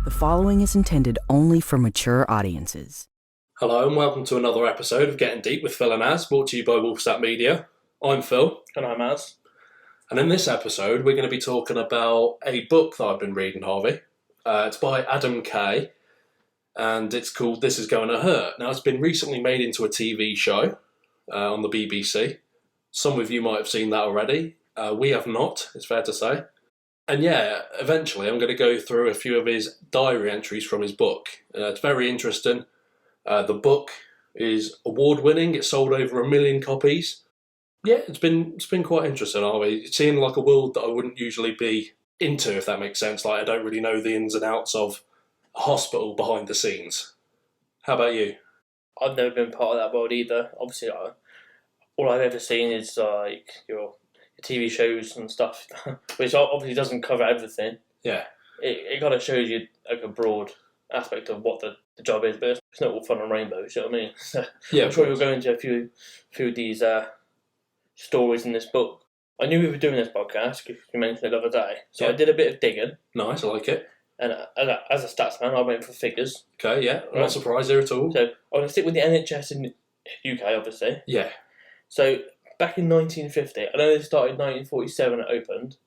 The following is intended only for mature audiences. Hello and welcome to another episode of Getting Deep with Phil and Az, brought to you by Wolfsat Media. I'm Phil. And I'm Az. And in this episode we're going to be talking about a book that I've been reading, Harvey. It's by Adam Kay and it's called This Is Going to Hurt. Now it's been recently made into a TV show on the BBC. Some of you might have seen that already. We have not, it's fair to say. And yeah, eventually I'm going to go through a few of his diary entries from his book. It's very interesting. The book is award-winning. It sold over 1 million copies. Yeah, it's been quite interesting, Harvey. It's seeing like a world that I wouldn't usually be into, if that makes sense. Like I don't really know the ins and outs of a hospital behind the scenes. How about you? I've never been part of that world either. Obviously, all I've ever seen is like your TV shows and stuff, which obviously doesn't cover everything. Yeah. It kind of shows you like a broad aspect of what the job is, but it's not all fun and rainbows, you know what I mean? Yeah, I'm sure you'll go into a few of these stories in this book. I knew we were doing this podcast because you mentioned it the other day, so I did a bit of digging. Nice, I like it. And as a stats man, I went for figures. Okay, yeah, I'm not surprised there at all. So I'm going to stick with the NHS in the UK, obviously. Yeah. So back in 1950, I know they started in 1947 it opened,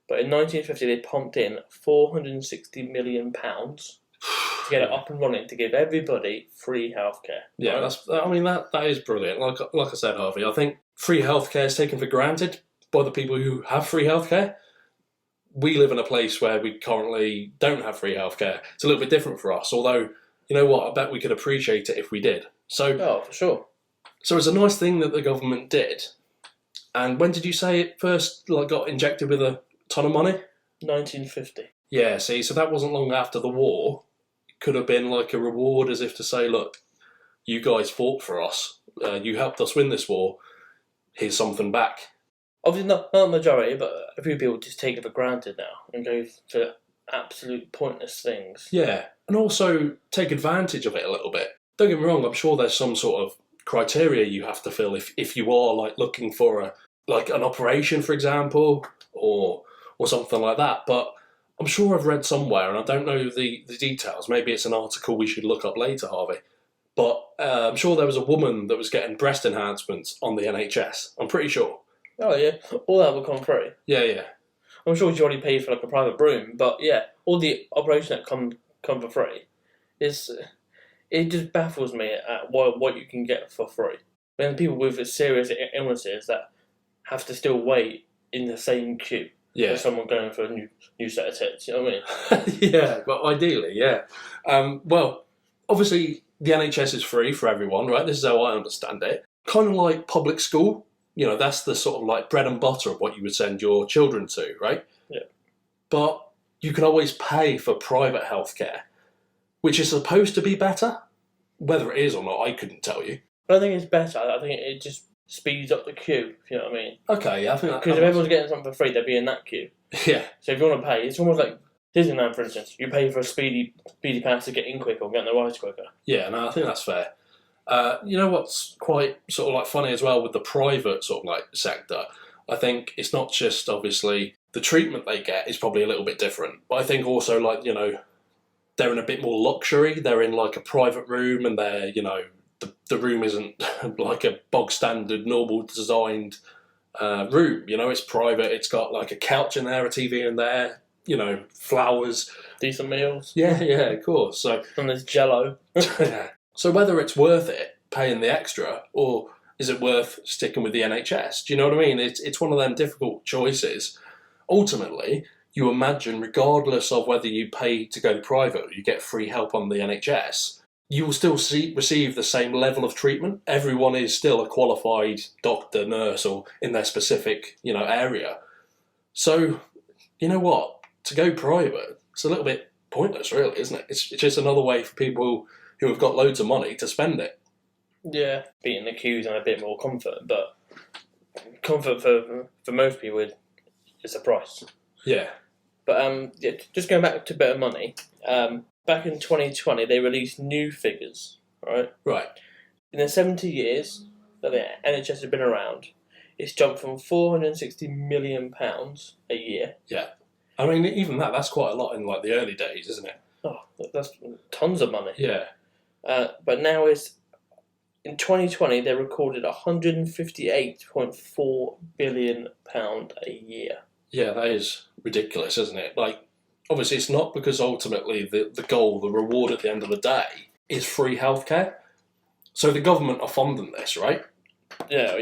but in 1950 they pumped in £460 million to get it up and running to give everybody free healthcare. Yeah, right? that is brilliant. Like I said, Harvey, I think free healthcare is taken for granted by the people who have free healthcare. We live in a place where we currently don't have free healthcare. It's a little bit different for us, although, you know what, I bet we could appreciate it if we did. Oh, for sure. So it's a nice thing that the government did. And when did you say it first got injected with a ton of money? 1950. Yeah, see, so that wasn't long after the war. It could have been like a reward, as if to say, look, you guys fought for us. You helped us win this war. Here's something back. Obviously not a majority, but a few people just take it for granted now and go for absolute pointless things. Yeah, and also take advantage of it a little bit. Don't get me wrong, I'm sure there's some sort of criteria you have to fill if you are looking for an operation, for example, or something like that. But I'm sure I've read somewhere, and I don't know the details. Maybe it's an article we should look up later, Harvey. But I'm sure there was a woman that was getting breast enhancements on the NHS. I'm pretty sure. Oh yeah, all that will come free. Yeah. I'm sure she already paid for a private room, but yeah, all the operations that come for free it just baffles me at what you can get for free. Then people with serious illnesses that have to still wait in the same queue as someone going for a new set of tits, you know what I mean? Yeah, but ideally, yeah. Well, obviously the NHS is free for everyone, right? This is how I understand it. Kind of like public school. You know, that's the sort of bread and butter of what you would send your children to, right? Yeah. But you can always pay for private healthcare, which is supposed to be better. Whether it is or not, I couldn't tell you. But I think it's better. I think it just speeds up the queue, if you know what I mean. Okay, yeah, I think that... Because if everyone's getting something for free, they'll be in that queue. Yeah. So if you want to pay, it's almost like Disneyland, for instance. You pay for a speedy pass to get in quicker or get on the rides quicker. Yeah, no, I think that's fair. You know what's quite sort of funny as well with the private sort of sector? I think it's not just obviously the treatment they get is probably a little bit different, but I think also they're in a bit more luxury. They're in a private room, and they're the room isn't like a bog standard normal designed room. It's private. It's got a couch in there, a TV in there. Flowers, decent meals. Yeah, of course. So and there's Jello. So whether it's worth it paying the extra, or is it worth sticking with the NHS? Do you know what I mean? It's one of them difficult choices. Ultimately, you imagine, regardless of whether you pay to go private or you get free help on the NHS, you will still receive the same level of treatment. Everyone is still a qualified doctor, nurse, or in their specific area. So, you know what? To go private, it's a little bit pointless, really, isn't it? It's just another way for people who have got loads of money to spend it. Yeah, beating the queues and a bit more comfort, but comfort for most people is the price. Yeah. But just going back to better money, back in 2020 they released new figures, right? Right. In the 70 years that the NHS has been around, it's jumped from £460 million a year. Yeah. I mean, even that's quite a lot in the early days, isn't it? Oh, That's tons of money. Yeah. But now in 2020 they recorded £158.4 billion a year. Yeah, that is ridiculous, isn't it? Like, obviously, it's not because ultimately the goal, the reward at the end of the day, is free healthcare. So the government are funding this, right? Yeah.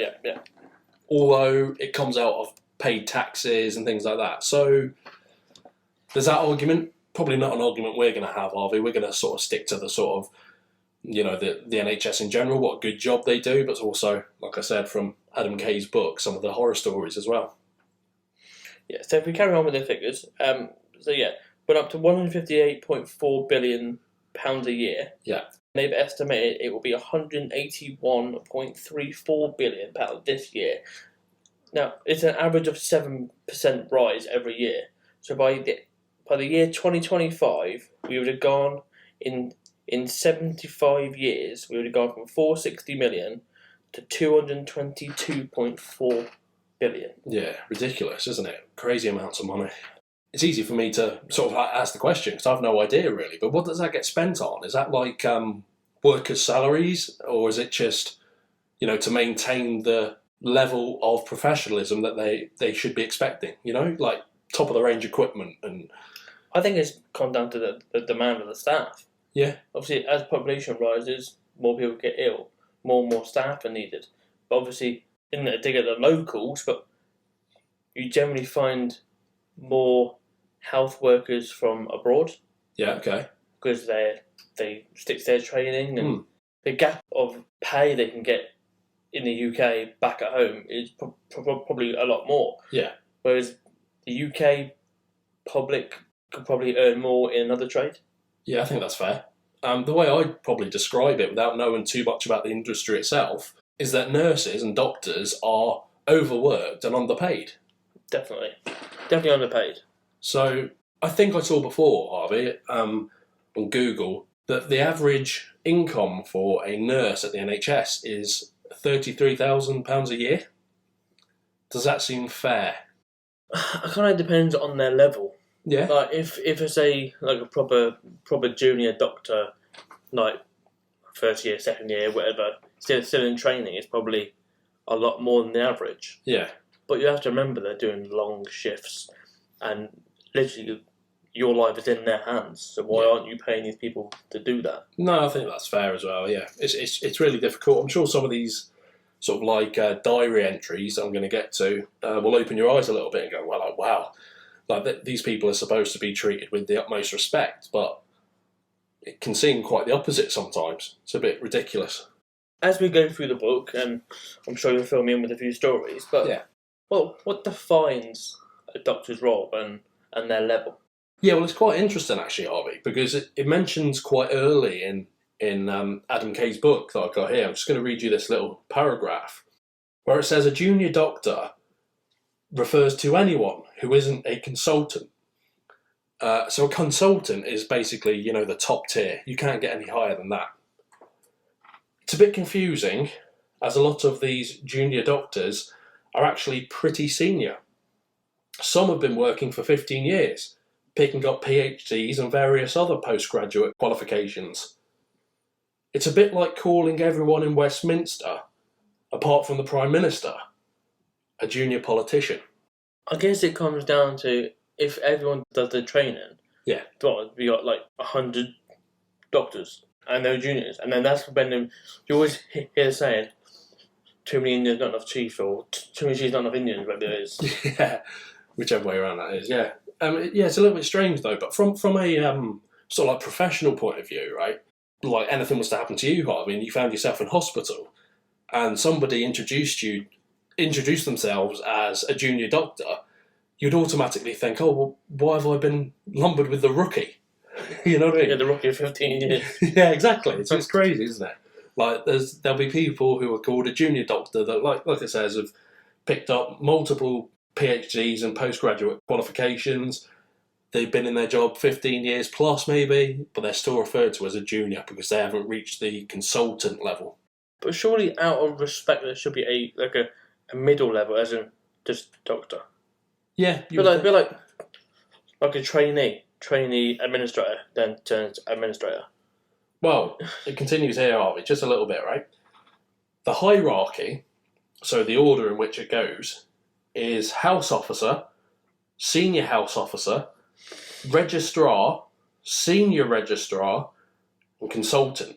Although it comes out of paid taxes and things like that. So there's that argument. Probably not an argument we're going to have, are we? We're going to sort of stick to the sort of, the NHS in general, what a good job they do, but also, like I said, from Adam Kay's book, some of the horror stories as well. Yeah, so if we carry on with the figures, went up to £158.4 billion a year. Yeah. They've estimated it will be £181.34 billion this year. Now, it's an average of 7% rise every year. So by the year 2025, we would have gone in 75 years, we would have gone from 460 million to 222.4 billion. Yeah, ridiculous, isn't it? Crazy amounts of money. It's easy for me to sort of ask the question because I have no idea really, but what does that get spent on? Is that like workers' salaries, or is it just, to maintain the level of professionalism that they should be expecting, like top of the range equipment? And I think it's come down to the demand of the staff. Yeah. Obviously, as population rises, more people get ill, more and more staff are needed. But obviously, in the dig at the locals, but you generally find more health workers from abroad. Yeah, okay. Because they stick to their training, and the gap of pay they can get in the UK back at home is probably a lot more. Yeah. Whereas the UK public could probably earn more in another trade. Yeah, I think that's fair. The way I'd probably describe it, without knowing too much about the industry itself, is that nurses and doctors are overworked and underpaid. Definitely underpaid. So I think I saw before, Harvey, on Google, that the average income for a nurse at the NHS is £33,000 a year. Does that seem fair? It kind of depends on their level. Yeah. Like if it's a proper junior doctor, like first year, second year, whatever, still in training, it's probably a lot more than the average. Yeah. But you have to remember they're doing long shifts, and literally your life is in their hands. So why aren't you paying these people to do that? No, I think that's fair as well. Yeah, it's really difficult. I'm sure some of these sort of like diary entries that I'm going to get to will open your eyes a little bit and go, well, like, wow. Like these people are supposed to be treated with the utmost respect, but it can seem quite the opposite sometimes. It's a bit ridiculous. As we go through the book, and I'm sure you'll fill me in with a few stories, but well, what defines a doctor's role and their level? Yeah, well, it's quite interesting actually, Harvey, because it mentions quite early in Adam Kay's book that I've got here. I'm just going to read you this little paragraph where it says a junior doctor refers to anyone who isn't a consultant. So a consultant is basically, the top tier. You can't get any higher than that. It's a bit confusing, as a lot of these junior doctors are actually pretty senior. Some have been working for 15 years, picking up PhDs and various other postgraduate qualifications. It's a bit like calling everyone in Westminster, apart from the Prime Minister, a junior politician. I guess it comes down to if everyone does the training. Yeah. We got like 100 doctors and they're juniors, and then that's when you always hear saying, too many Indians, not enough chiefs, or too many chiefs, not enough Indians, whatever it is. Yeah, whichever way around that is, yeah. It's a little bit strange though, but from a sort of like professional point of view, right? Like anything was to happen to you, Harvey, and you found yourself in hospital, and somebody introduced themselves as a junior doctor, you'd automatically think, oh, well, why have I been lumbered with the rookie? You know what I mean? Yeah, the rookie of 15 years. Yeah, exactly. It's crazy, isn't it? Like, there'll be people who are called a junior doctor that, like it says, have picked up multiple PhDs and postgraduate qualifications. They've been in their job 15 years plus, maybe, but they're still referred to as a junior because they haven't reached the consultant level. But surely, out of respect, there should be a middle level, as in just doctor. Yeah, Be like a trainee. trainee administrator, then turns administrator. Well, it continues here, Harvey, just a little bit, right? The hierarchy, so the order in which it goes, is house officer, senior house officer, registrar, senior registrar, and consultant.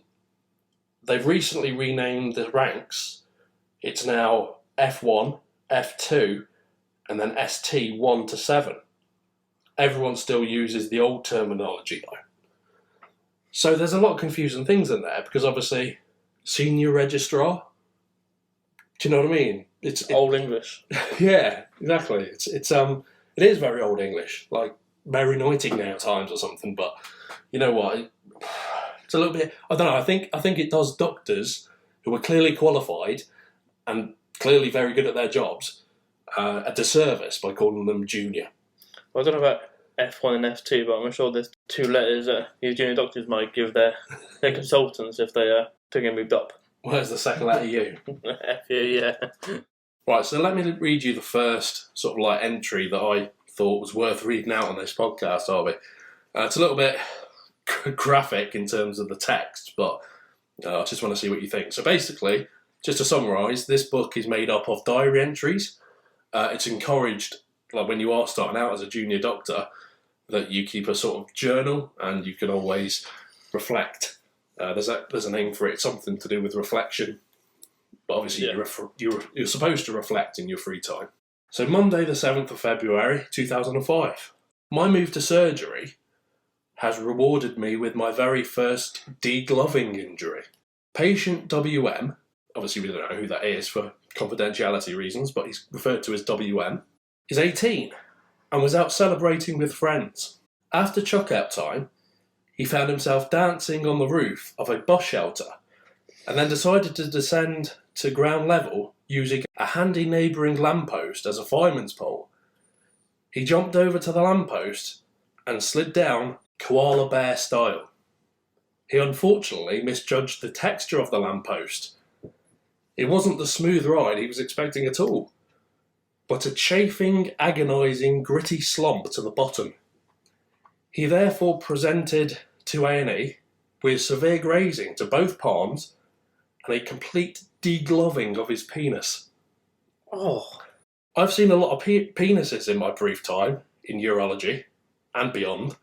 They've recently renamed the ranks. It's now F1, F2, and then ST 1 to 7. Everyone still uses the old terminology though. So there's a lot of confusing things in there because obviously senior registrar, do you know what I mean? It's Old English. Yeah, exactly. It is very old English, like Mary Nightingale times or something. But you know what? It's a little bit. I don't know. I think it does doctors who are clearly qualified and clearly very good at their jobs a disservice by calling them junior. Well, I don't know about F1 and F2, but I'm sure there's 2 letters that these junior doctors might give their consultants if they get moved up. Where's the second letter U? FU, yeah. Right, so let me read you the first sort of like entry that I thought was worth reading out on this podcast, Harvey. It's a little bit graphic in terms of the text, but I just want to see what you think. So basically, just to summarise, this book is made up of diary entries. It's encouraged, like when you are starting out as a junior doctor, that you keep a sort of journal and you can always reflect. There's a name for it, something to do with reflection. But obviously you're supposed to reflect in your free time. So Monday the 7th of February 2005. My move to surgery has rewarded me with my very first degloving injury. Patient WM, obviously we don't know who that is for confidentiality reasons, but he's referred to as WM, is 18 and was out celebrating with friends. After chuck-out time, he found himself dancing on the roof of a bus shelter and then decided to descend to ground level using a handy neighbouring lamppost as a fireman's pole. He jumped over to the lamppost and slid down koala bear style. He unfortunately misjudged the texture of the lamppost. It wasn't the smooth ride he was expecting at all, but a chafing, agonising, gritty slump to the bottom. He therefore presented to A&E with severe grazing to both palms and a complete degloving of his penis. Oh. I've seen a lot of penises in my brief time in urology and beyond,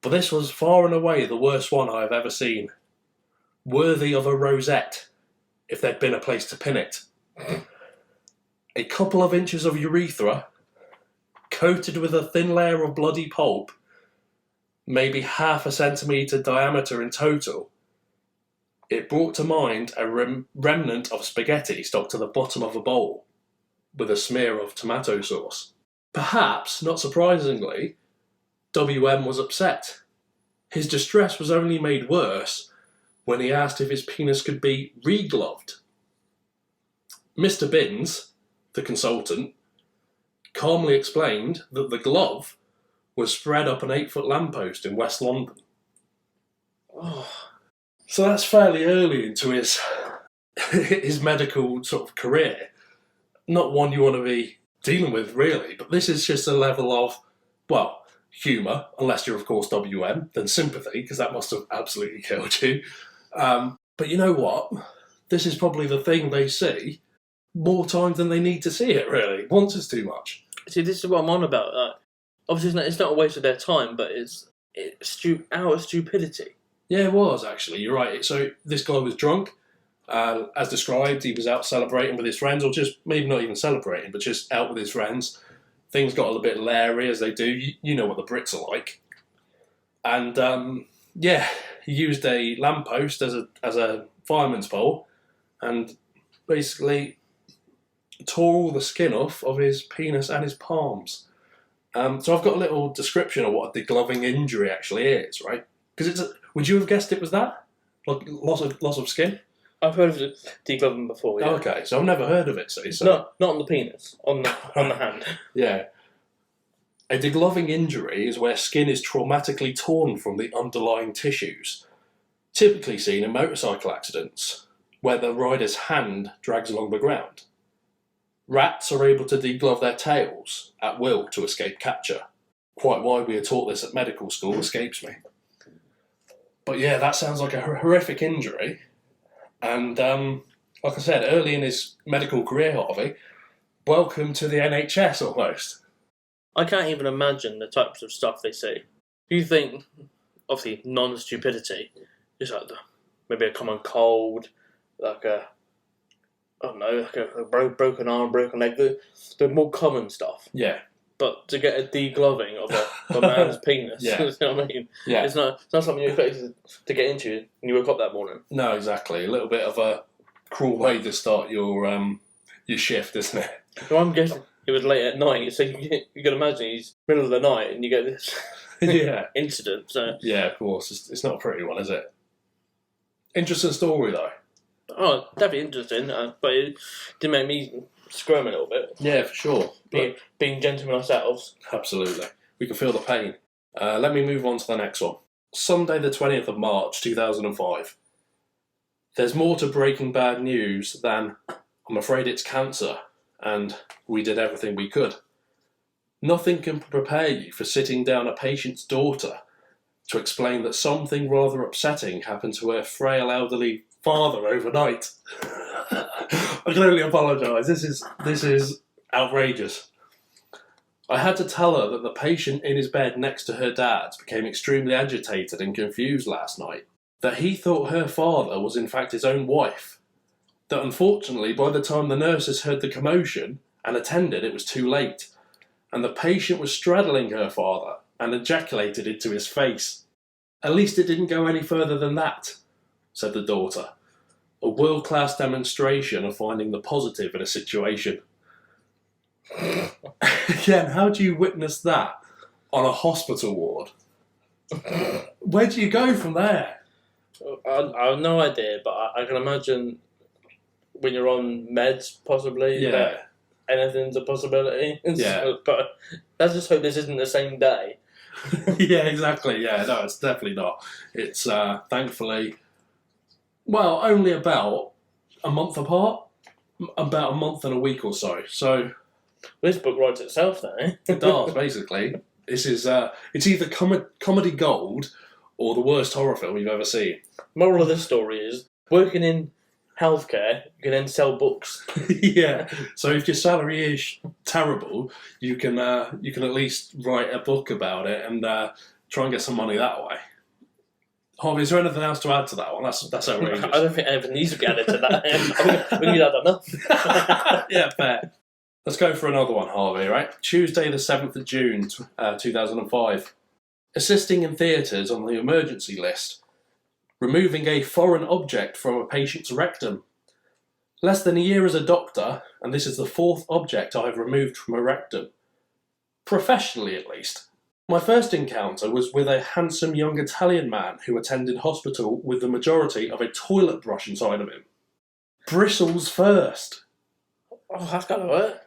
but this was far and away the worst one I have ever seen. Worthy of a rosette, if there'd been a place to pin it. A couple of inches of urethra, coated with a thin layer of bloody pulp, maybe half a centimetre diameter in total. It brought to mind a remnant of spaghetti stuck to the bottom of a bowl, with a smear of tomato sauce. Perhaps, not surprisingly, WM was upset. His distress was only made worse when he asked if his penis could be regloved. Mr. Binns, the consultant, calmly explained that the glove was spread up an 8-foot lamppost in West London. Oh. So that's fairly early into his medical sort of career. Not one you want to be dealing with, really, but this is just a level of, well, humour, unless you're, of course, WM, then sympathy, because that must have absolutely killed you. But you know what? This is probably the thing they see more times than they need to see it, really. Once is too much. See, this is what I'm on about. Obviously, it's not a waste of their time, but it's out of stupidity. Yeah, it was, actually. You're right. So this guy was drunk. As described, he was out celebrating with his friends, or just maybe not even celebrating, but just out with his friends. Things got a little bit leery, as they do. You know what the Brits are like. And, he used a lamppost as a fireman's pole and basically tore all the skin off of his penis and his palms. So I've got a little description of what a degloving injury actually is, right? Because would you have guessed it was that? Like loss of skin? I've heard of degloving before, yeah. Oh, okay, so I've never heard of it, see. So. Not on the penis, on the hand. Yeah. A degloving injury is where skin is traumatically torn from the underlying tissues, typically seen in motorcycle accidents, where the rider's hand drags along the ground. Rats are able to deglove their tails at will to escape capture. Quite why we are taught this at medical school escapes me. But yeah, that sounds like a horrific injury. And like I said, early in his medical career, Harvey, welcome to the NHS almost. I can't even imagine the types of stuff they see. You think, obviously, non-stupidity, just like maybe a common cold, like a, I don't know, like a broken arm, broken leg, the more common stuff. Yeah. But to get a degloving of a man's penis, Yeah. you know what I mean? Yeah. It's not something you expected to get into when you woke up that morning. No, exactly. A little bit of a cruel way to start your shift, isn't it? So I'm guessing it was late at night, so you can imagine he's middle of the night and you get this Yeah. incident. So Yeah, of course. It's not a pretty one, is it? Interesting story, though. oh, definitely interesting, but it did make me squirm a little bit. Yeah, for sure. Being gentlemen ourselves. Absolutely. We can feel the pain. Let me move on to the next one. Sunday the 20th of March 2005. There's more to Breaking Bad news than, I'm afraid it's cancer, and we did everything we could. Nothing can prepare you for sitting down a patient's daughter to explain that something rather upsetting happened to her frail elderly father overnight. I can only apologise. This is outrageous. I had to tell her that the patient in his bed next to her dad's became extremely agitated and confused last night, that he thought her father was in fact his own wife, that unfortunately by the time the nurses heard the commotion and attended it was too late, and the patient was straddling her father and ejaculated into his face. At least it didn't go any further than that, said the daughter. A world-class demonstration of finding the positive in a situation. Again, how do you witness that on a hospital ward? Where do you go from there? I have no idea, but I can imagine when you're on meds, possibly, Yeah. that anything's a possibility. Yeah. But let's just hope this isn't the same day. Yeah, exactly. Yeah, no, it's definitely not. It's thankfully, well, only about a month apart. About a month and a week or so. So This book writes itself then, eh? it does, basically. This is it's either comedy gold or the worst horror film you've ever seen. Moral of this story is, working in healthcare, you can then sell books. Yeah. So if your salary is terrible, you can at least write a book about it and try and get some money that way. Harvey, is there anything else to add to that one? That's outrageous. I don't think anything needs to be added to that. I think you'd had enough. Yeah, fair. Let's go for another one, Harvey, right? Tuesday the 7th of June, 2005. Assisting in theatres on the emergency list. Removing a foreign object from a patient's rectum. Less than a year as a doctor, and this is the 4th object I've removed from a rectum. Professionally, at least. My first encounter was with a handsome young Italian man who attended hospital with the majority of a toilet brush inside of him. Bristles first. Oh, that's gotta hurt.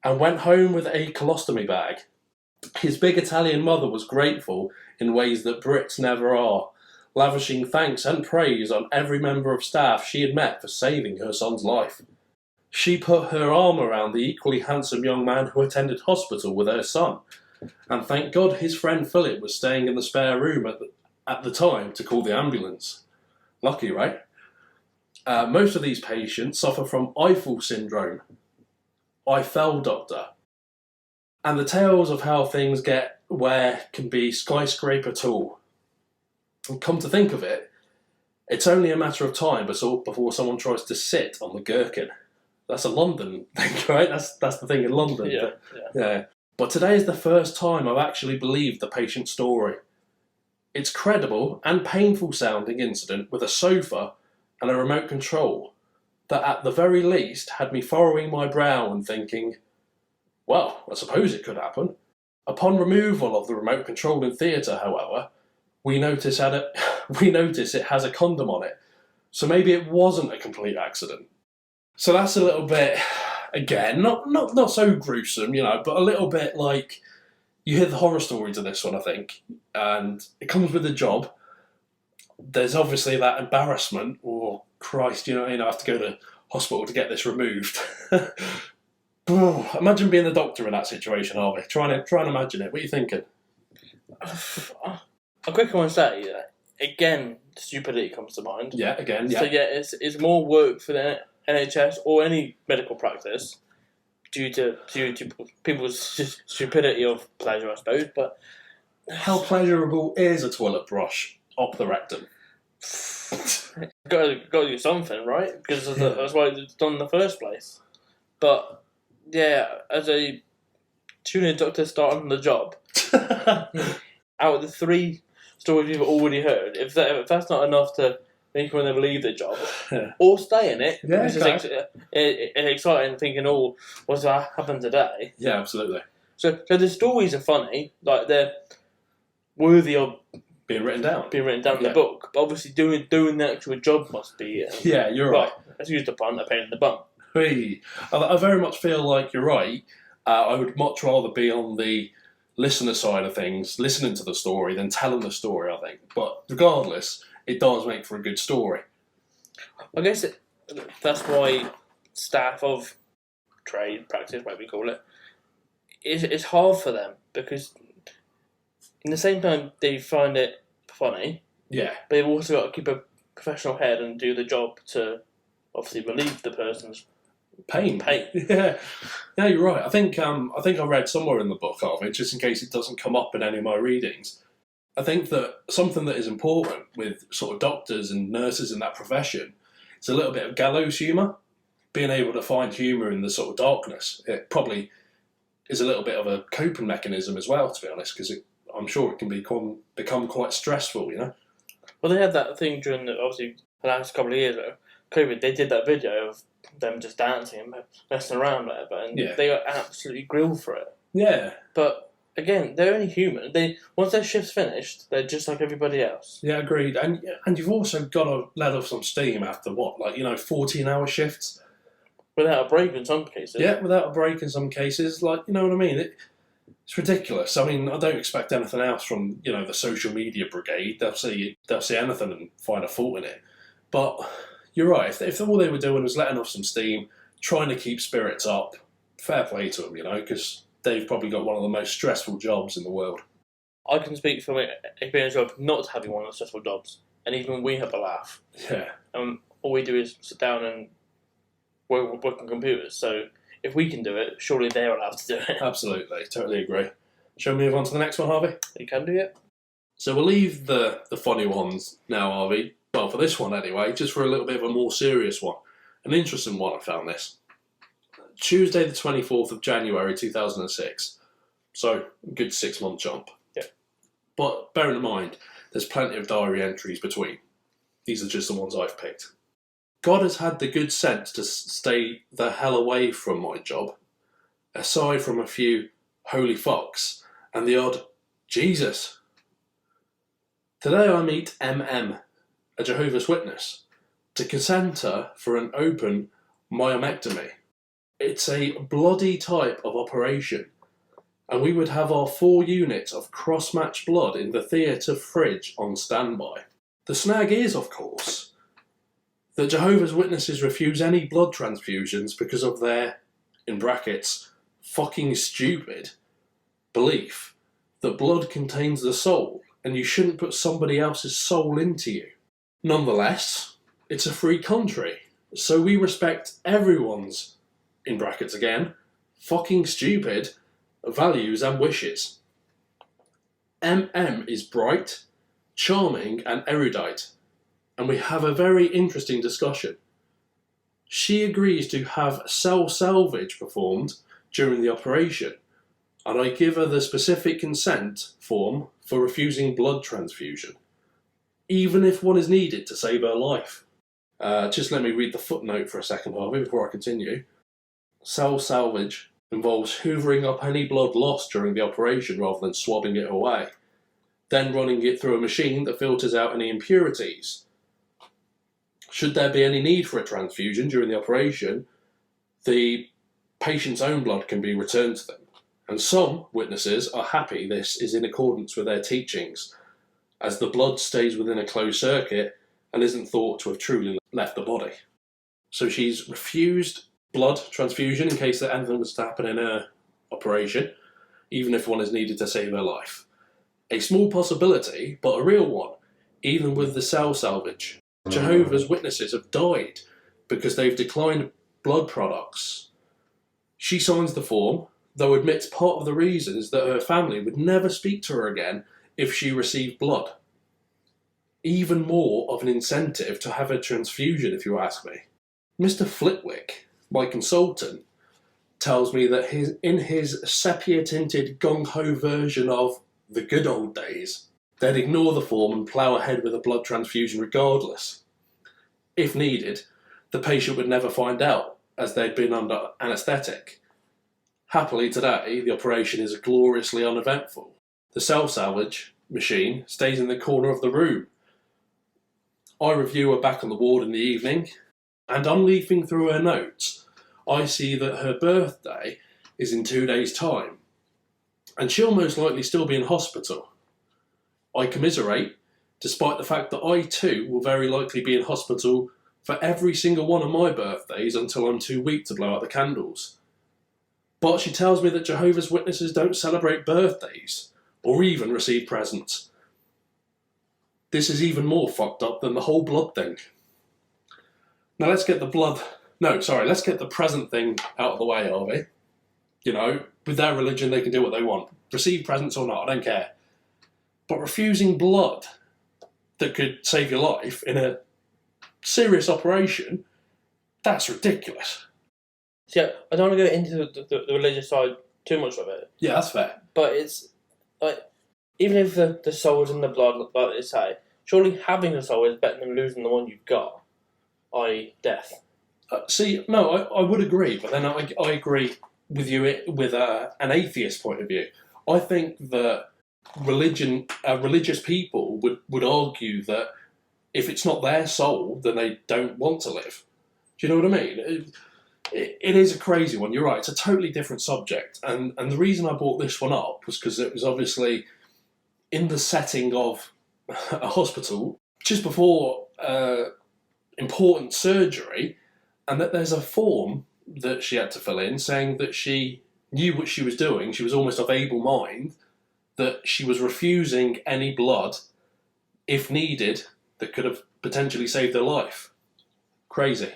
And went home with a colostomy bag. His big Italian mother was grateful in ways that Brits never are, lavishing thanks and praise on every member of staff she had met for saving her son's life. She put her arm around the equally handsome young man who attended hospital with her son, and thank God his friend Philip was staying in the spare room at the time to call the ambulance. Lucky, right? Most of these patients suffer from Eiffel syndrome. Eiffel doctor. And the tales of how things get where can be skyscraper tall. And come to think of it, it's only a matter of time before someone tries to sit on the gherkin. That's a London thing, right? That's the thing in London. Yeah. But today is the first time I've actually believed the patient's story. It's credible and painful sounding incident with a sofa and a remote control that at the very least had me furrowing my brow and thinking, well, I suppose it could happen. Upon removal of the remote control in theatre, however, we notice it has a condom on it, so maybe it wasn't a complete accident. So that's a little bit, again, not so gruesome, but a little bit like, you hear the horror story to this one, I think, and it comes with the job. There's obviously that embarrassment, or Christ, I have to go to hospital to get this removed. But Imagine being the doctor in that situation, Harvey. Try and imagine it. What are you thinking? I quickly want to say, again, stupidity comes to mind. Yeah, again, yeah. So yeah, it's more work for the NHS or any medical practice due to people's stupidity of pleasure, I suppose. But how pleasurable is a toilet brush up the rectum? got to do something, right? Because that's why it's done in the first place. But yeah, as a junior doctor starting the job, out of the 3 stories we've already heard, if that's not enough to make one of them leave the job or stay in it, because it's exciting thinking, oh, what's that happen today? Yeah, absolutely. So the stories are funny, like they're worthy of being written down in the book. But obviously, doing the actual job must be. Yeah, you're right. Let's use the pun, a pain in the bum. Hey, I very much feel like you're right. I would much rather be on the listener side of things, listening to the story, than telling the story, I think. But regardless, it does make for a good story. I guess that's why staff of trade, practice, whatever you call it, it's hard for them because in the same time they find it funny. Yeah. But they've also got to keep a professional head and do the job to obviously relieve the person's pain. Yeah, you're right. I think I read somewhere in the book of it, just in case it doesn't come up in any of my readings. I think that something that is important with sort of doctors and nurses in that profession is a little bit of gallows humour. Being able to find humour in the sort of darkness. It probably is a little bit of a coping mechanism as well, to be honest, because I'm sure it can become quite stressful, you know? Well, they had that thing during the last couple of years ago, COVID. They did that video of them just dancing and messing around, whatever, and they got absolutely grilled for it. Yeah. But again, they're only human. Once their shift's finished, they're just like everybody else. Yeah, agreed. And you've also got to let off some steam after 14-hour shifts? Without a break in some cases. Yeah, without a break in some cases. Like, you know what I mean? It's ridiculous. I mean, I don't expect anything else from, the social media brigade. They'll see anything and find a fault in it. But you're right. If all they were doing was letting off some steam, trying to keep spirits up, fair play to them, because they've probably got one of the most stressful jobs in the world. I can speak from experience of not having one of the stressful jobs, and even we have a laugh. Yeah. All we do is sit down and work on computers. So if we can do it, surely they're allowed to do it. Absolutely, totally agree. Shall we move on to the next one, Harvey? You can do it. So we'll leave the funny ones now, Harvey. Well, for this one anyway, just for a little bit of a more serious one. An interesting one, I found this. Tuesday the 24th of January 2006. So, a good 6-month jump. Yeah. But bearing in mind, there's plenty of diary entries between. These are just the ones I've picked. God has had the good sense to stay the hell away from my job, aside from a few holy fucks and the odd Jesus. Today I meet MM, a Jehovah's Witness, to consent her for an open myomectomy. It's a bloody type of operation, and we would have our 4 units of cross-matched blood in the theatre fridge on standby. The snag is, of course, that Jehovah's Witnesses refuse any blood transfusions because of their, in brackets, fucking stupid belief that blood contains the soul and you shouldn't put somebody else's soul into you. Nonetheless, it's a free country, so we respect everyone's, in brackets again, fucking stupid values and wishes. MM is bright, charming and erudite, and we have a very interesting discussion. She agrees to have cell salvage performed during the operation, and I give her the specific consent form for refusing blood transfusion, even if one is needed to save her life. Just let me read the footnote for a second, Harvey, before I continue. Cell salvage involves hoovering up any blood lost during the operation rather than swabbing it away, then running it through a machine that filters out any impurities. Should there be any need for a transfusion during the operation, the patient's own blood can be returned to them. And some witnesses are happy this is in accordance with their teachings, as the blood stays within a closed circuit and isn't thought to have truly left the body. So she's refused blood transfusion in case that anything was to happen in a operation, even if one is needed to save her life. A small possibility, but a real one, even with the cell salvage. Jehovah's Witnesses have died because they've declined blood products. She signs the form, though admits part of the reason is that her family would never speak to her again if she received blood. Even more of an incentive to have a transfusion, if you ask me. Mr. Flitwick, my consultant, tells me that in his sepia-tinted gung-ho version of the good old days, they'd ignore the form and plough ahead with a blood transfusion regardless. If needed, the patient would never find out, as they'd been under anaesthetic. Happily today, the operation is gloriously uneventful. The cell salvage machine stays in the corner of the room. I review her back on the ward in the evening, and on leafing through her notes, I see that her birthday is in 2 days' time, and she'll most likely still be in hospital. I commiserate, despite the fact that I too will very likely be in hospital for every single one of my birthdays until I'm too weak to blow out the candles. But she tells me that Jehovah's Witnesses don't celebrate birthdays, or even receive presents. This is even more fucked up than the whole blood thing. Now let's get the present thing out of the way, Harvey. You know, with their religion they can do what they want. Receive presents or not, I don't care. But refusing blood that could save your life in a serious operation, that's ridiculous. See, I don't want to go into the religious side too much of it. Yeah, that's fair. But it's like, even if the soul is in the blood, like they say, surely having a soul is better than losing the one you've got, i.e. death. I would agree, but then I agree with you with an atheist point of view. I think that religious people would argue that if it's not their soul, then they don't want to live. Do you know what I mean? It is a crazy one. You're right. It's a totally different subject, and the reason I brought this one up was because it was obviously in the setting of a hospital just before important surgery, and that there's a form that she had to fill in saying that she knew what she was doing. She was almost of able mind, that she was refusing any blood, if needed, that could have potentially saved her life. Crazy.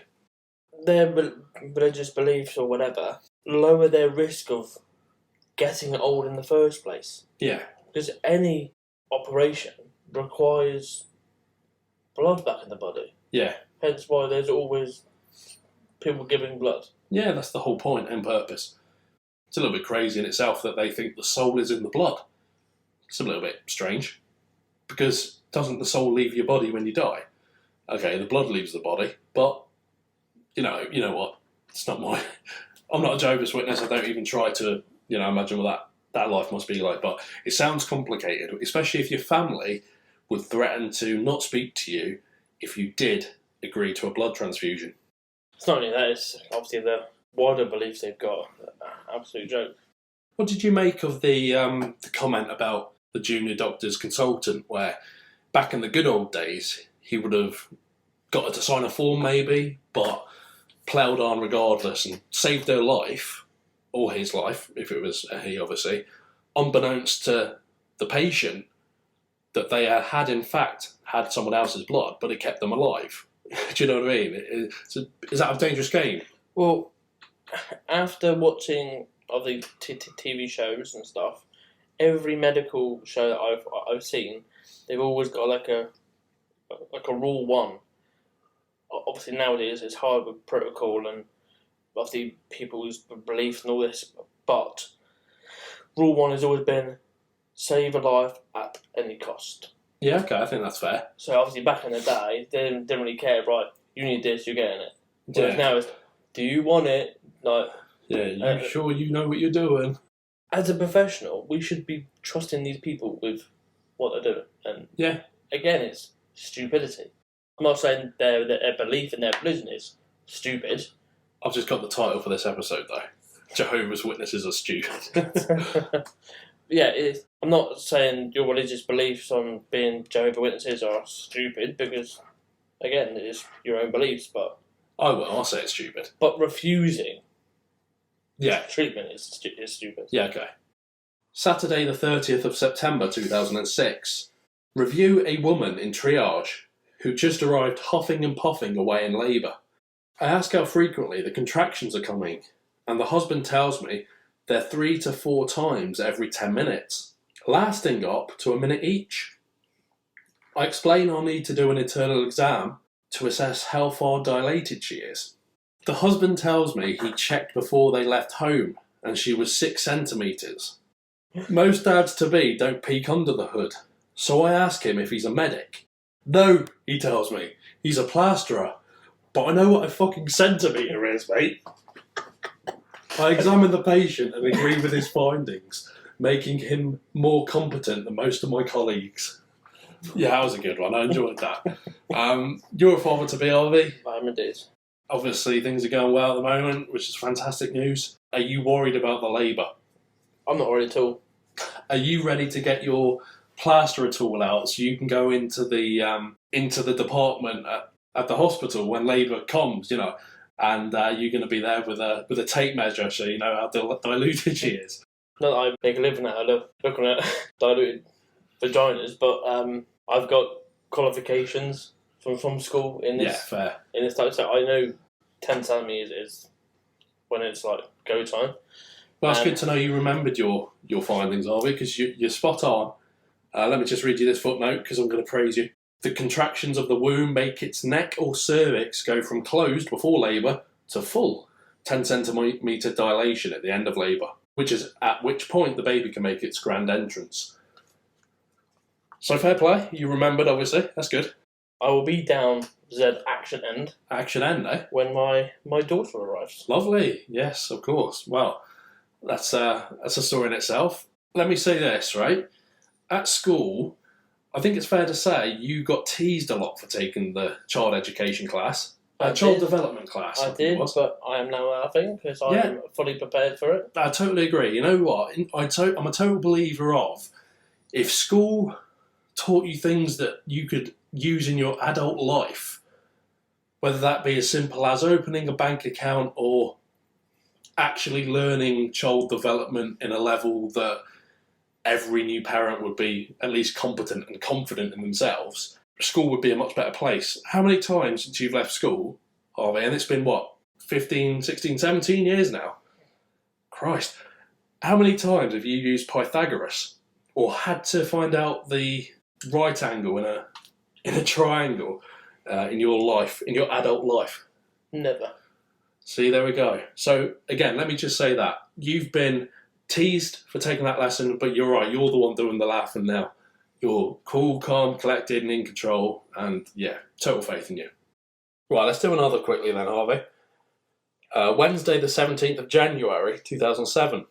Their religious beliefs or whatever lower their risk of getting old in the first place. Yeah. Because any operation requires blood back in the body. Yeah. Hence why there's always people giving blood. Yeah, that's the whole point and purpose. It's a little bit crazy in itself that they think the soul is in the blood. It's a little bit strange. Because doesn't the soul leave your body when you die? Okay, the blood leaves the body, but you know what? It's not my... I'm not a Jehovah's Witness. I don't even try to, imagine what that life must be like. But it sounds complicated, especially if your family would threaten to not speak to you if you did agree to a blood transfusion. It's not only that, it's obviously the wider beliefs they've got. Absolute joke. What did you make of the comment about the junior doctor's consultant, where back in the good old days, he would have got her to sign a form maybe, but ploughed on regardless and saved her life, or his life, if it was he obviously, unbeknownst to the patient, that they had in fact had someone else's blood, but it kept them alive. Do you know what I mean? Is that a dangerous game? Well, after watching other TV shows and stuff, every medical show that I've seen, they've always got like a rule one. Obviously nowadays it's hard with protocol and obviously people's beliefs and all this, but rule one has always been save a life at any cost. Yeah, okay, I think that's fair. So obviously back in the day, they didn't really care, right, you need this, you're getting it. Whereas now it's, do you want it? Like, yeah, you sure you know what you're doing? As a professional, we should be trusting these people with what they're doing. And yeah, again, it's stupidity. I'm not saying their belief in their religion is stupid. I've just got the title for this episode though. Jehovah's Witnesses are stupid. Yeah, I'm not saying your religious beliefs on being Jehovah's Witnesses are stupid, because again, it's your own beliefs, but I will. I'll say it's stupid. But refusing Yeah. treatment is stupid. Yeah, okay. Saturday the 30th of September 2006. Review a woman in triage who just arrived huffing and puffing away in labour. I ask how frequently the contractions are coming, and the husband tells me they're 3 to 4 times every 10 minutes, lasting up to a minute each. I explain I'll need to do an internal exam to assess how far dilated she is. The husband tells me he checked before they left home and she was 6 centimetres. Most dads-to-be don't peek under the hood, so I ask him if he's a medic. No, he tells me, he's a plasterer. But I know what a fucking centimetre is, mate. I examine the patient and agree with his findings, making him more competent than most of my colleagues. Yeah, that was a good one. I enjoyed that. You're a father-to-be, Harvey. I'm indeed. Obviously, things are going well at the moment, which is fantastic news. Are you worried about the labour? I'm not worried at all. Are you ready to get your plasterer tool out so you can go into the department at the hospital when labour comes, you know, and you're going to be there with a tape measure so you know how diluted she is? Not that I make a living out of looking at diluted vaginas, but I've got qualifications from school in this. Yeah, fair. In this type, so I know 10 centimeters is when it's like go time. Well, it's good to know you remembered your findings, Harvey, because you're spot on. Let me just read you this footnote because I'm going to praise you. The contractions of the womb make its neck or cervix go from closed before labour to full 10 centimetre dilation at the end of labour, which is at which point the baby can make its grand entrance. So fair play, you remembered obviously, that's good. I will be down Z action end. Action end, eh? When my daughter arrives. Lovely, yes, of course. Well, that's a story in itself. Let me say this, right? At school, I think it's fair to say you got teased a lot for taking the child education class. Child development class. I did, but I am now laughing because I am fully prepared for it. I totally agree. You know what? I'm a total believer of if school taught you things that you could use in your adult life, whether that be as simple as opening a bank account or actually learning child development in a level that every new parent would be at least competent and confident in themselves, school would be a much better place. How many times since you've left school, Harvey, and it's been what, 15, 16, 17 years now? Christ. How many times have you used Pythagoras or had to find out the right angle in a triangle in your life, in your adult life? Never. See, there we go. So, again, let me just say that. You've been teased for taking that lesson, but you're right, you're the one doing the laughing now. You're cool, calm, collected, and in control, and yeah, total faith in you. Right, let's do another quickly then, Harvey. Wednesday the 17th of January 2007.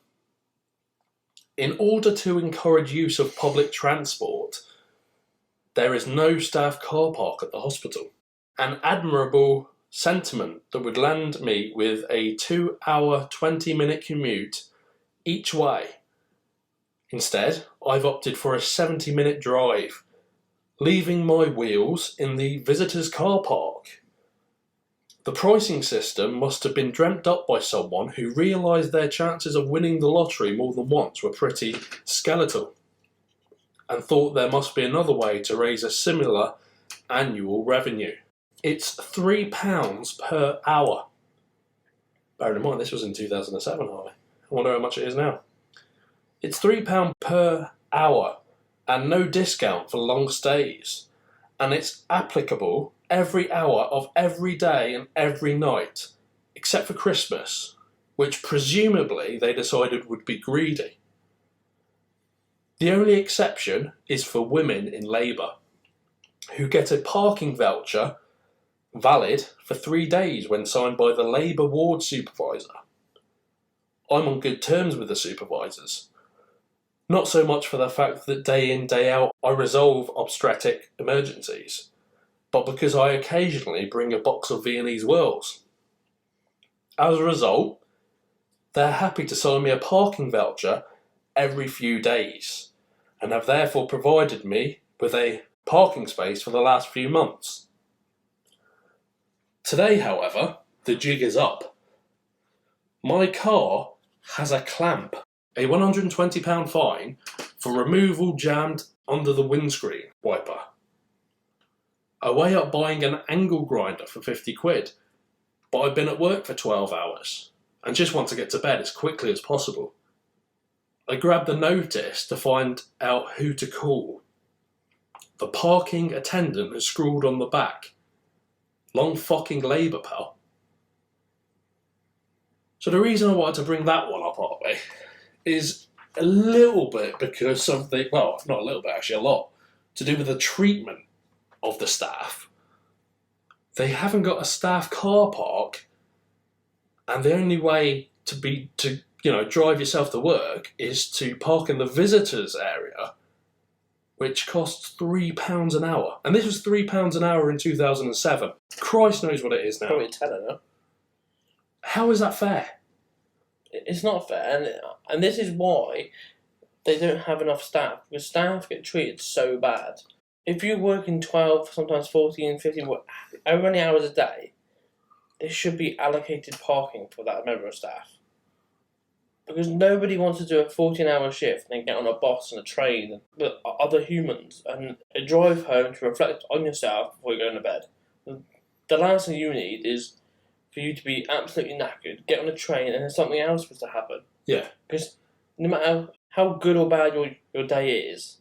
In order to encourage use of public transport, there is no staff car park at the hospital. An admirable sentiment that would land me with a 2-hour, 20-minute commute each way. Instead, I've opted for a 70-minute drive, leaving my wheels in the visitors' car park. The pricing system must have been dreamt up by someone who realised their chances of winning the lottery more than once were pretty skeletal, and thought there must be another way to raise a similar annual revenue. It's £3 per hour. Bearing in mind, this was in 2007, Harvey. I wonder how much it is now. It's £3 per hour and no discount for long stays. And it's applicable every hour of every day and every night, except for Christmas, which presumably they decided would be greedy. The only exception is for women in labour, who get a parking voucher valid for 3 days when signed by the labour ward supervisor. I'm on good terms with the supervisors. Not so much for the fact that day in, day out I resolve obstetric emergencies, but because I occasionally bring a box of Viennese whirls. As a result, they're happy to sign me a parking voucher every few days, and have therefore provided me with a parking space for the last few months. Today, however, the jig is up. My car has a clamp, a £120 fine for removal jammed under the windscreen wiper. I weigh up buying an angle grinder for 50 quid, but I've been at work for 12 hours and just want to get to bed as quickly as possible. I grabbed the notice to find out who to call. The parking attendant has scrawled on the back, "Long fucking labour, pal." So the reason I wanted to bring that one up, Harvey, is a little bit because of the, well, not a little bit, actually a lot, to do with the treatment of the staff. They haven't got a staff car park, and the only way to drive yourself to work is to park in the visitors area, which costs £3 an hour. And this was £3 an hour in 2007. Christ knows what it is now. Probably a tenner, no? How is that fair? It's not fair, and this is why they don't have enough staff, because staff get treated so bad. If you're working 12, sometimes 14, 15, however many hours a day, there should be allocated parking for that member of staff. Because nobody wants to do a 14-hour shift and then get on a bus and a train with other humans and drive home to reflect on yourself before you go to bed. The last thing you need is for you to be absolutely knackered, get on a train, and then something else supposed to happen. Yeah. Because no matter how good or bad your day is,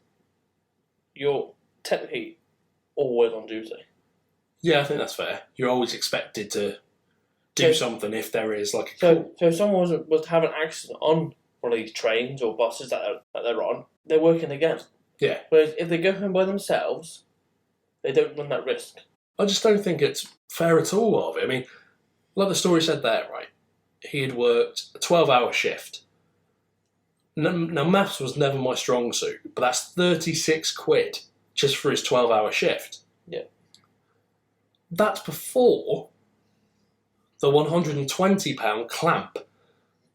you're technically always on duty. Yeah, I think that's fair. You're always expected to do something if there is like a call. So if someone was to have an accident on one of these trains or buses that they're on, they're working again. Yeah. Whereas if they go home by themselves, they don't run that risk. I just don't think it's fair at all, Harvey. I mean, like the story said there, right? He had worked a 12-hour shift. Now, maths was never my strong suit, but that's 36 quid just for his 12-hour shift. Yeah. That's before the £120 clamp,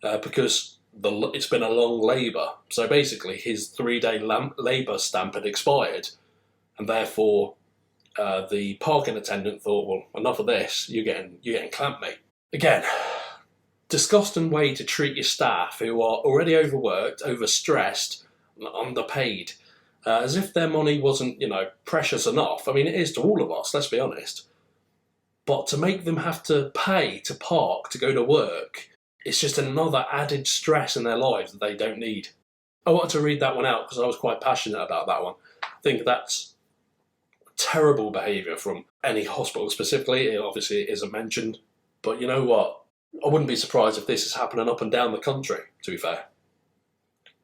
because it's been a long labour. So basically, his 3-day labour stamp had expired, and therefore the parking attendant thought, well, enough of this. You're getting clamped, mate. Again, disgusting way to treat your staff who are already overworked, overstressed, and underpaid, as if their money wasn't, precious enough. I mean, it is to all of us. Let's be honest. But to make them have to pay to park to go to work, it's just another added stress in their lives that they don't need. I wanted to read that one out because I was quite passionate about that one. I think that's terrible behaviour from any hospital specifically. Obviously, it isn't mentioned. But you know what? I wouldn't be surprised if this is happening up and down the country, to be fair.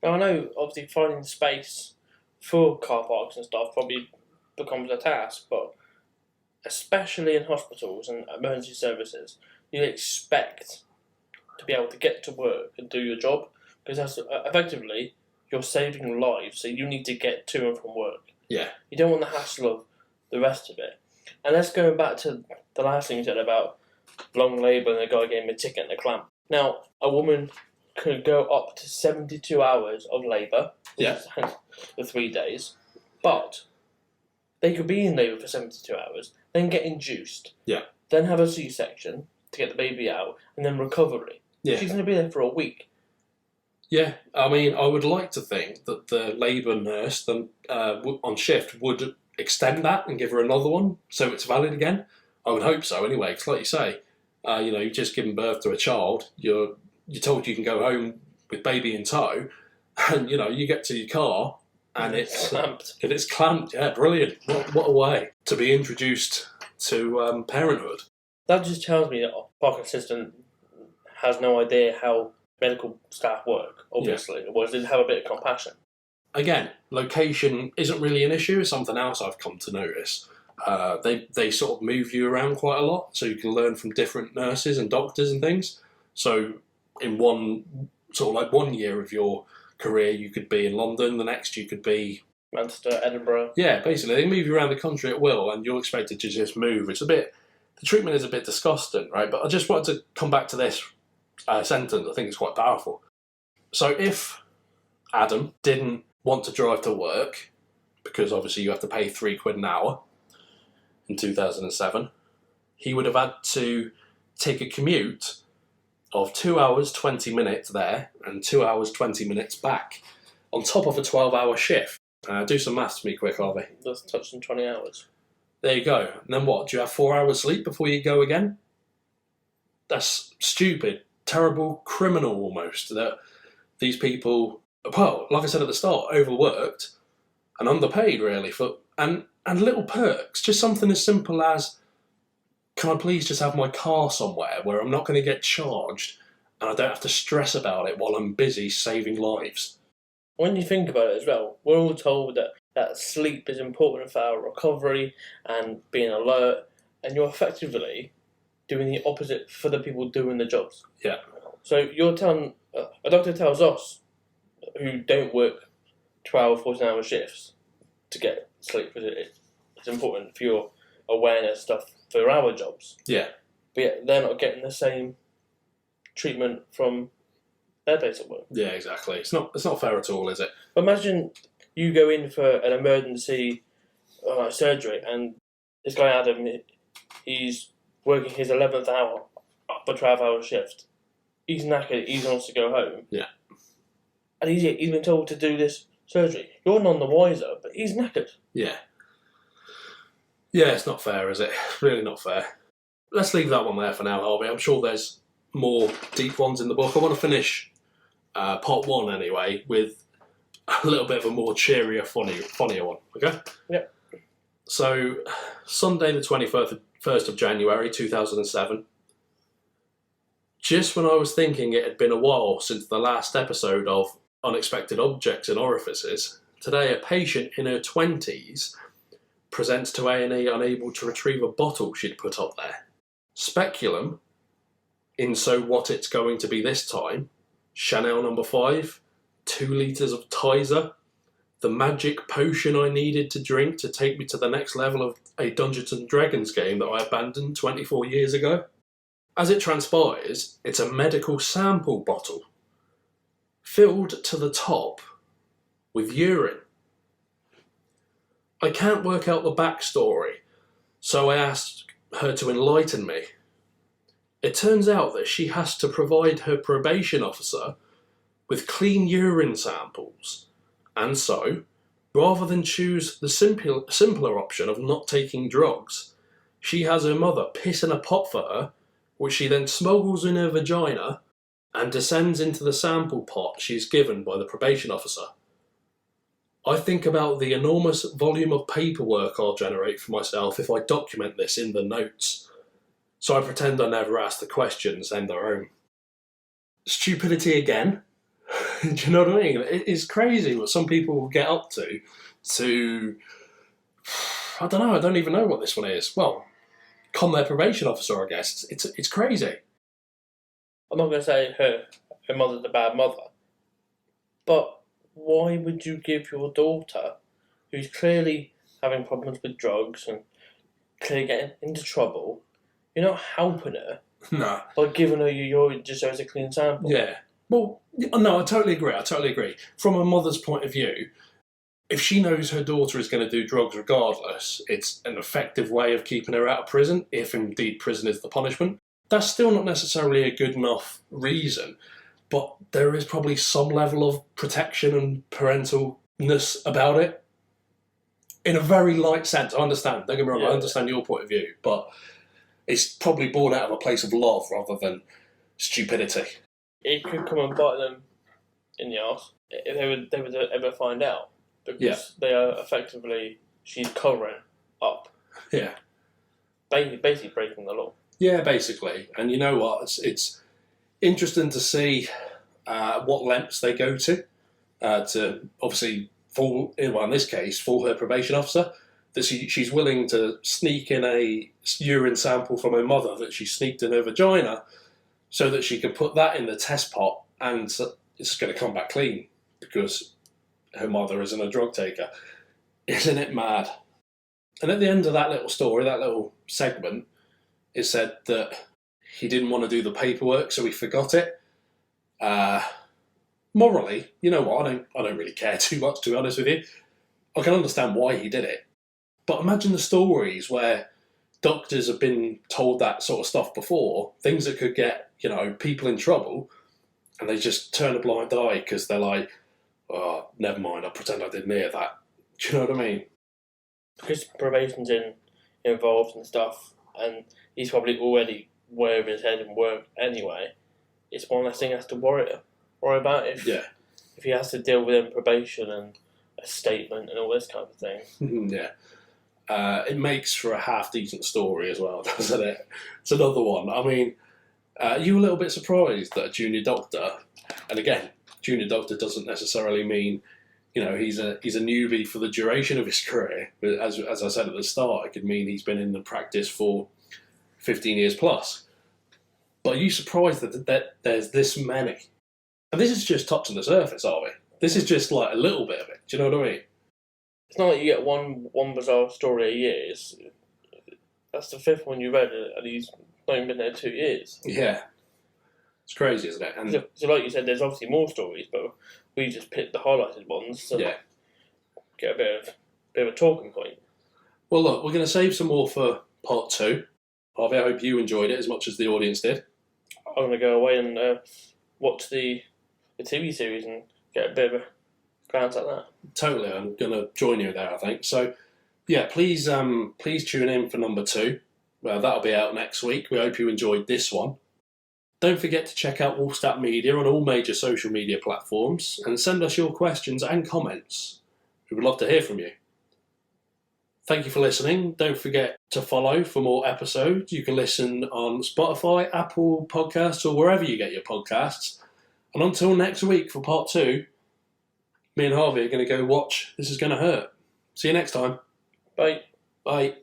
Now, I know, obviously, finding space for car parks and stuff probably becomes a task, but especially in hospitals and emergency services, you expect to be able to get to work and do your job, because that's effectively you're saving lives, so you need to get to and from work. Yeah. You don't want the hassle of the rest of it. And let's go back to the last thing you said about long labour and the guy gave me a ticket and a clamp. Now, a woman could go up to 72 hours of labour, yeah, for 3 days, but they could be in labour for 72 hours, then get induced, yeah, then have a C-section to get the baby out, and then recovery. Yeah. She's going to be there for a week. Yeah, I mean, I would like to think that the labour nurse on shift would extend that and give her another one so it's valid again. I would hope so anyway, because like you say, you've just given birth to a child, you're told you can go home with baby in tow, and you get to your car and it's clamped. It's clamped. Yeah, brilliant. What a way to be introduced to parenthood. That just tells me that a parking assistant has no idea how medical staff work, obviously, or didn't have a bit of compassion. Again, location isn't really an issue. It's something else I've come to notice. They sort of move you around quite a lot, so you can learn from different nurses and doctors and things. So in one year of your career, you could be in London, the next you could be Manchester, Edinburgh. Yeah, basically they move you around the country at will, and you're expected to just move. The treatment is a bit disgusting, right? But I just wanted to come back to this sentence. I think it's quite powerful. So if Adam didn't want to drive to work, because obviously you have to pay £3 an hour in 2007, he would have had to take a commute of 2 hours, 20 minutes there and 2 hours, 20 minutes back, on top of a 12-hour shift. Do some maths for me quick, Harvey. That's touching 20 hours. There you go. And then what? Do you have 4 hours sleep before you go again? That's stupid, terrible, criminal almost, that these people, well, like I said at the start, overworked and underpaid really, and little perks, just something as simple as, can I please just have my car somewhere where I'm not going to get charged and I don't have to stress about it while I'm busy saving lives? When you think about it as well, we're all told that sleep is important for our recovery and being alert, and you're effectively doing the opposite for the people doing the jobs. Yeah. So you're telling, a doctor tells us, who don't work 12, 14-hour shifts, to get sleep, because it's important for your awareness stuff for our jobs. Yeah. But yet they're not getting the same treatment from their place at work. Yeah, exactly. It's not fair at all, is it? But imagine you go in for an emergency surgery, and this guy Adam, he's working his 11th hour up a 12-hour shift. He's knackered. He wants to go home. Yeah. And he's been told to do this surgery. You're none the wiser, but he's knackered. Yeah. Yeah, it's not fair, is it? Really not fair. Let's leave that one there for now, Harvey. I'm sure there's more deep ones in the book. I want to finish part one anyway with a little bit of a more cheerier, funnier one. Okay? Yeah. So, Sunday the 21st of January 2007. Just when I was thinking it had been a while since the last episode of Unexpected Objects in Orifices, today a patient in her 20s presents to A&E unable to retrieve a bottle she'd put up there. Speculum, in So What It's Going to Be This Time, Chanel No. 5, 2 litres of Tizer, the magic potion I needed to drink to take me to the next level of a Dungeons & Dragons game that I abandoned 24 years ago. As it transpires, it's a medical sample bottle, filled to the top with urine. I can't work out the backstory, so I asked her to enlighten me. It turns out that she has to provide her probation officer with clean urine samples, and so, rather than choose the simpler option of not taking drugs, she has her mother piss in a pot for her, which she then smuggles in her vagina and descends into the sample pot she's given by the probation officer. I think about the enormous volume of paperwork I'll generate for myself if I document this in the notes, so I pretend I never asked the questions and their own. Stupidity again? Do you know what I mean? It is crazy what some people will get up to, I don't know, I don't even know what this one is. Well, con their probation officer, I guess. It's crazy. I'm not going to say her mother's a bad mother, but why would you give your daughter, who's clearly having problems with drugs and clearly getting into trouble, you're not helping her No. by giving her your urine just so it's a clean sample? Yeah. Well, no, I totally agree. From a mother's point of view, if she knows her daughter is going to do drugs regardless, it's an effective way of keeping her out of prison, if indeed prison is the punishment. That's still not necessarily a good enough reason, but there is probably some level of protection and parentalness about it. In a very light sense, I understand, don't get me wrong, Yeah. I understand your point of view, but it's probably born out of a place of love rather than stupidity. It could come and bite them in the arse if they would ever find out, because they are effectively, she's covering up. Yeah. Basically breaking the law. Yeah, basically. And you know what? It's interesting to see what lengths they go to obviously fool, well, in this case, fool her probation officer, that she's willing to sneak in a urine sample from her mother that she sneaked in her vagina so that she can put that in the test pot and it's going to come back clean because her mother isn't a drug taker. Isn't it mad? And at the end of that little story, that little segment, it said that he didn't want to do the paperwork, so he forgot it. Morally, you know what? I don't really care too much, to be honest with you. I can understand why he did it, but imagine the stories where doctors have been told that sort of stuff before, things that could get, people in trouble, and they just turn a blind eye because they're like, oh, never mind, I'll pretend I didn't hear that. Do you know what I mean? Because probation's involved and stuff, and he's probably already way over his head in work anyway, it's one less thing he has to worry about if he has to deal with probation and a statement and all this kind of thing. Yeah. It makes for a half-decent story as well, doesn't it? It's another one. I mean, you were a little bit surprised that a junior doctor, and again, junior doctor doesn't necessarily mean, he's a newbie for the duration of his career. But as I said at the start, it could mean he's been in the practice for 15 years plus. But are you surprised that there's this many? And this is just touching the surface, are we? This is just like a little bit of it. Do you know what I mean? It's not like you get one bizarre story a year. That's the fifth one you read, and he's not even been there 2 years. Yeah. It's crazy, isn't it? And so like you said, there's obviously more stories, but we just picked the highlighted ones to get a bit of a talking point. Well, look, we're going to save some more for part 2. Harvey, I hope you enjoyed it as much as the audience did. I'm going to go away and watch the TV series and get a bit of a glance at that. Totally, I'm going to join you there, I think. So, yeah, please tune in for number 2. Well, that'll be out next week. We hope you enjoyed this one. Don't forget to check out Wolfstat Media on all major social media platforms and send us your questions and comments. We would love to hear from you. Thank you for listening. Don't forget to follow for more episodes. You can listen on Spotify, Apple Podcasts, or wherever you get your podcasts. And until next week for part 2, me and Harvey are going to go watch This Is Gonna Hurt. See you next time. Bye. Bye.